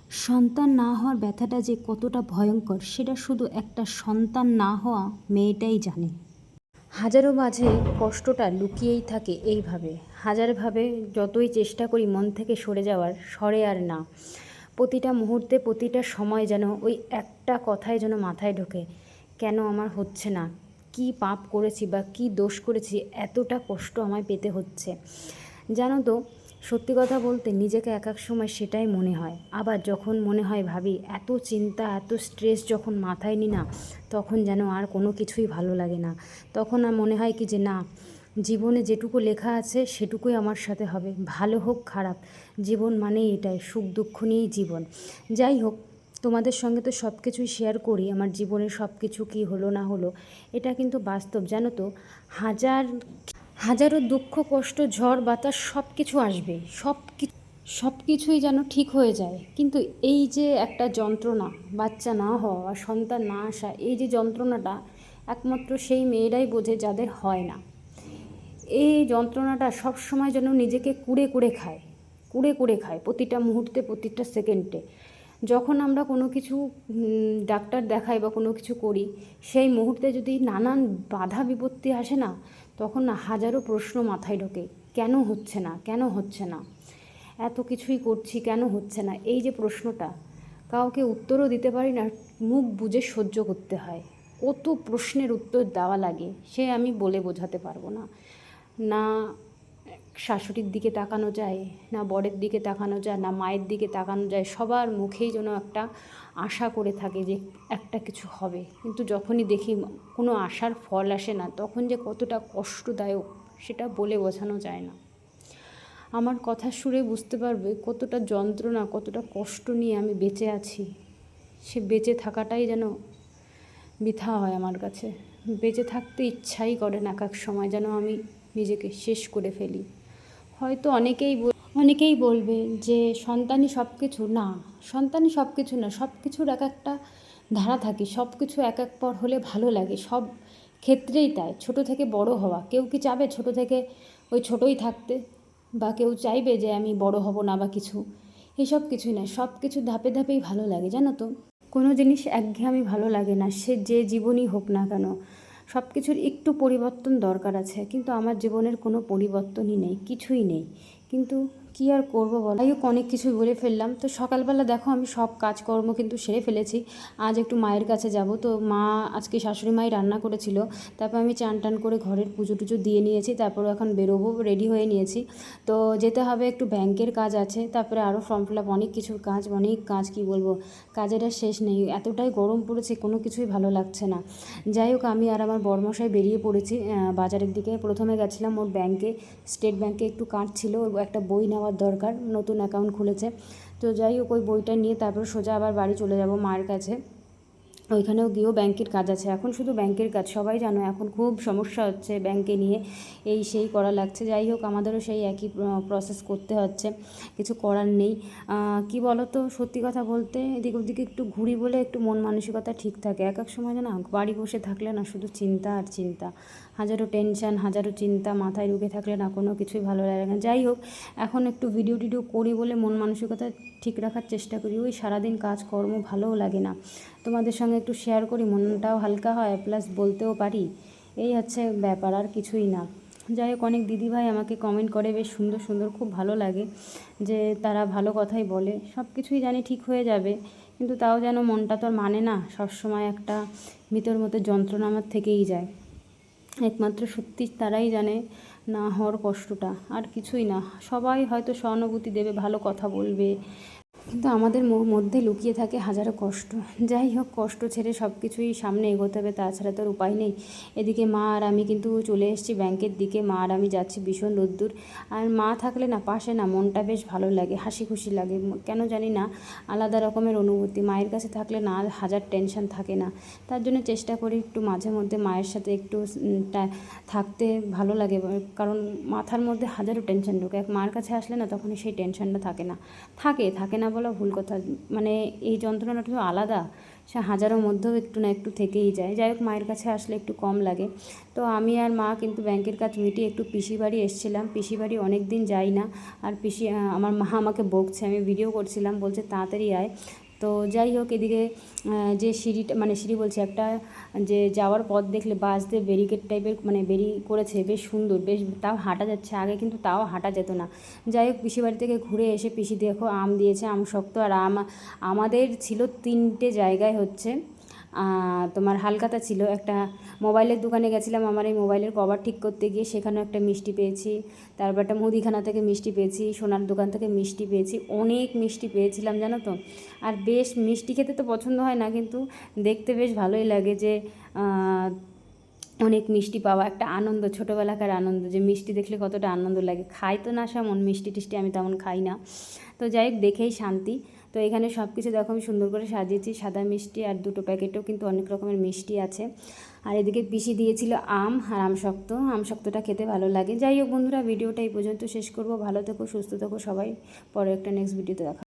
সন্তান না হওয়ার ব্যথাটা যে কতটা ভয়ঙ্কর সেটা শুধু একটা সন্তান না হওয়া মেয়েটাই জানে। হাজারো মাঝে কষ্টটা লুকিয়েই থাকে এইভাবে, হাজারভাবে যতই চেষ্টা করি মন থেকে সরে যাওয়ার, সরে আর না। প্রতিটা মুহূর্তে প্রতিটা সময় যেন ওই একটা কথাই যেন মাথায় ঢোকে, কেন আমার হচ্ছে না, কি পাপ করেছি বা কি দোষ করেছি এতটা কষ্ট আমায় পেতে হচ্ছে। জানো তো, সত্যি কথা বলতে নিজেকে এক এক সময় সেটাই মনে হয়। আবার যখন মনে হয় ভাবি এত চিন্তা এত স্ট্রেস যখন মাথায় নিই না, তখন যেন আর কোনো কিছুই ভালো লাগে না। তখন আর মনে হয় কি যে না, জীবনে যেটুকু লেখা আছে সেটুকুই আমার সাথে হবে, ভালো হোক খারাপ, জীবন মানেই এটাই, সুখ দুঃখ নিয়েই জীবন। যাই হোক, তোমাদের সঙ্গে তো সব কিছুই শেয়ার করি, আমার জীবনের সব কিছু কী হলো না হলো, এটা কিন্তু বাস্তব। জানো তো, হাজারো দুঃখ কষ্ট ঝড় বাতাস সব কিছু আসবে, সব কিছুই যেন ঠিক হয়ে যায়, কিন্তু এই যে একটা যন্ত্রণা, বাচ্চা না হওয়া আর সন্তান না আসা, এই যে যন্ত্রণাটা একমাত্র সেই মেয়েরাই বোঝে যাদের হয় না। এই যন্ত্রণাটা সব সময় যেন নিজেকে কুড়ে কুড়ে খায়, কুড়ে কুড়ে খায় প্রতিটা মুহূর্তে প্রতিটা সেকেন্ডে। যখন আমরা কোনো কিছু ডাক্তার দেখাই বা কোনো কিছু করি, সেই মুহূর্তে যদি নানান বাধা বিপত্তি আসে না, তখন না হাজারো প্রশ্ন মাথায় ঢোকে, কেন হচ্ছে না, কেন হচ্ছে না, এত কিছুই করছি কেন হচ্ছে না। এই যে প্রশ্নটা, কাউকে উত্তরও দিতে পারি না, মুখ বুজে সহ্য করতে হয়। কত প্রশ্নের উত্তর দেওয়া লাগে সে আমি বলে বোঝাতে পারবো না। না শাশুড়ির দিকে তাকানো যায়, না বরের দিকে তাকানো যায়, না মায়ের দিকে তাকানো যায়, সবার মুখেই যেন একটা আশা করে থাকে যে একটা কিছু হবে, কিন্তু যখনই দেখি কোনো আশার ফল আসে না, তখন যে কতটা কষ্টদায়ক সেটা বলে বোঝানো যায় না। আমার কথার সুরে বুঝতে পারবে কতটা যন্ত্রণা, কতটা কষ্ট নিয়ে আমি বেঁচে আছি। সে বেঁচে থাকাটাই যেন বৃথা হয় আমার কাছে। বেঁচে থাকতে ইচ্ছাই করে না, এক এক সময় যেন আমি নিজেকে শেষ করে ফেলি। হয়তো অনেকেই বলবে যে সন্তানই সব কিছু। না, সন্তানই সব কিছু না, সব কিছুর এক একটা ধারা থাকে, সব কিছু এক এক পর হলে ভালো লাগে, সব ক্ষেত্রেই তাই। ছোট থেকে বড় হওয়া, কেউ কি চাবে ছোট থেকে ওই ছোটই থাকতে, বা কেউ চাইবে যে আমি বড় হব না বা কিছু, এসব কিছুই না। সব কিছু ধাপে ধাপেই ভালো লাগে, জানো তো। কোনো জিনিস একঘেয়েমি ভালো লাগে না, সে যে জীবনই হোক না কেন, সব কিছুর একটু পরিবর্তন দরকার আছে, কিন্তু আমার জীবনের কোনো পরিবর্তনই নেই, কিছুই নেই। কিন্তু কী আর করবো বলো। যাই হোক, অনেক কিছুই বলে ফেললাম। তো সকালবেলা দেখো আমি সব কাজকর্ম কিন্তু সেরে ফেলেছি। আজ একটু মায়ের কাছে যাব, তো মা আজকে শাশুড়ি মাই রান্না করেছিল। তারপর আমি চান টান করে ঘরের পুজো টুজো দিয়ে নিয়েছি, তারপর এখন বেরোবো, রেডি হয়ে নিয়েছি। তো যেতে হবে, একটু ব্যাংকের কাজ আছে, তারপরে আরও ফর্ম ফিল আপ, অনেক কিছুর কাজ, অনেক কাজ, কী বলবো, কাজের আর শেষ নেই। এতটাই গরম পড়েছে, কোনো কিছুই ভালো লাগছে না। যাই হোক, আমি আর আমার বরমশাই বেরিয়ে পড়েছি বাজারের দিকে। প্রথমে গেছিলাম ওর ব্যাংকে, স্টেট ব্যাংকে একটু কাজ ছিল, ওর একটা বই নেওয়ার দরকার, নতুন অ্যাকাউন্ট খুলেছে। তো যাই হোক, ওই বইটা নিয়ে তারপর সোজা আবার বাড়ি চলে যাব মায়ের কাছে। ওইখানেও গিয়েও ব্যাংকের কাজ আছে, এখন শুধু ব্যাংকের কাজ, সবাই জানো এখন খুব সমস্যা হচ্ছে ব্যাংকে নিয়ে, এই সেই করা লাগছে। যাই হোক, আমাদেরও সেই একই প্রসেস করতে হচ্ছে, কিছু করার নেই। কি বলো তো, সত্যি কথা বলতে এদিক ওদিকে একটু ঘুরি বলে একটু মন মানসিকতা ঠিক থাকে। এক এক সময় না বাড়ি বসে থাকলে না শুধু চিন্তা আর চিন্তা, হাজারো টেনশন, হাজারো চিন্তা মাথায় ঢুকে থাকলে না কোনো কিছুই ভালো লাগে না। যাই হোক, এখন একটু ভিডিও টিডিও করি বলে মন মানসিকতা ঠিক রাখার চেষ্টা করি। ওই সারাদিন কাজকর্ম ভালোও লাগে না, তোমাদের সঙ্গে একটু শেয়ার করি, মনটাও হালকা হয়, প্লাস বলতেও পারি, এই হচ্ছে ব্যাপার, আর কিছুই না। যাই হোক, অনেক দিদিভাই আমাকে কমেন্ট করে বেশ সুন্দর সুন্দর, খুব ভালো লাগে যে তারা ভালো কথাই বলে। সব কিছুই জানি ঠিক হয়ে যাবে, কিন্তু তাও যেন মনটা তো আর মানে না, সবসময় একটা ভিতর মধ্যে যন্ত্রণা আমার থেকেই যায়। একমাত্র সত্যি তারাই জানে না হওয়ার কষ্টটা, আর কিছুই না। সবাই হয়তো সহানুভূতি দেবে, ভালো কথা বলবে, কিন্তু আমাদের মধ্যে লুকিয়ে থাকে হাজারো কষ্ট। যাই হোক, কষ্ট ছেড়ে সব কিছুই সামনে এগোতে হবে, তাছাড়া তো আর উপায় নেই। এদিকে মা আর আমি কিন্তু চলে এসেছি ব্যাংকের দিকে, মা আর আমি যাচ্ছি ভীষণ রোদ্দুর। আর মা থাকলে না পাশে, না মনটা বেশ ভালো লাগে, হাসি খুশি লাগে, কেন জানি না আলাদা রকমের অনুভূতি। মায়ের কাছে থাকলে না আর হাজার টেনশন থাকে না, তার জন্য চেষ্টা করি একটু মাঝে মধ্যে মায়ের সাথে একটু থাকতে, ভালো লাগে। কারণ মাথার মধ্যে হাজারো টেনশন ঢোকে, এক মার কাছে আসলে না তখন সেই টেনশনটা থাকে না, থাকে থাকে না বলা ভুল কথা, মানে এই যন্ত্রণাটা তো আলাদা, সে হাজারের মধ্যেও একটু না একটু থেকেই যায়। যাই হোক, মায়ের কাছে আসলে একটু কম লাগে। তো আমি আর মা কিন্তু ব্যাংকের কাজ মিটিয়ে একটু পিসি বাড়ি এসেছিলাম। পিসি বাড়ি অনেক দিন যাই না, আর পিসি আমার মা আমাকে বকছে, আমি ভিডিও করছিলাম, বলছে তাড়াতাড়ি আয়। তো যাই হোক, এদিকে যে সিঁড়িটা, মানে সিঁড়ি বলছে, একটা যে যাওয়ার পথ দেখলে বাঁশ দিয়ে ব্যারিকেড টাইপের মানে করেছে, বেশ সুন্দর, বেশ তাও হাঁটা যাচ্ছে, আগে কিন্তু তাও হাঁটা যেত না। যাই হোক, পিসি বাড়ি থেকে ঘুরে এসে পিসি দেখো আম দিয়েছে, আম শক্ত। আর আমাদের ছিল 3টে জায়গায় হচ্ছে তোমার হালখাতা ছিল। একটা মোবাইলের দোকানে গেছিলাম আমার এই মোবাইলের কভার ঠিক করতে গিয়ে, সেখানেও একটা মিষ্টি পেয়েছি। তারপর একটা মুদিখানা থেকে মিষ্টি পেয়েছি, সোনার দোকান থেকে মিষ্টি পেয়েছি, অনেক মিষ্টি পেয়েছিলাম জানো তো। আর বেশ মিষ্টি খেতে তো পছন্দ হয় না, কিন্তু দেখতে বেশ ভালোই লাগে যে অনেক মিষ্টি পাওয়া একটা আনন্দ, ছোটোবেলাকার আনন্দ, যে মিষ্টি দেখলে কতটা আনন্দ লাগে। খাই তো না সেমন মিষ্টি টিষ্টি আমি তেমন খাই না, তো যাই হোক দেখেই শান্তি। তো এখানে সব কিছু দেখো আমি সুন্দর করে সাজিয়েছি, সাদা মিষ্টি, আর 2টো প্যাকেটেও কিন্তু অনেক রকমের মিষ্টি আছে। আর এদিকে পিসি দিয়েছিল আম আর আমশক্তটা খেতে ভালো লাগে। যাই হোক বন্ধুরা, ভিডিওটা এই পর্যন্ত শেষ করব। ভালো থেকো, সুস্থ থেকো সবাই, পরে একটা নেক্সট ভিডিওতে দেখা।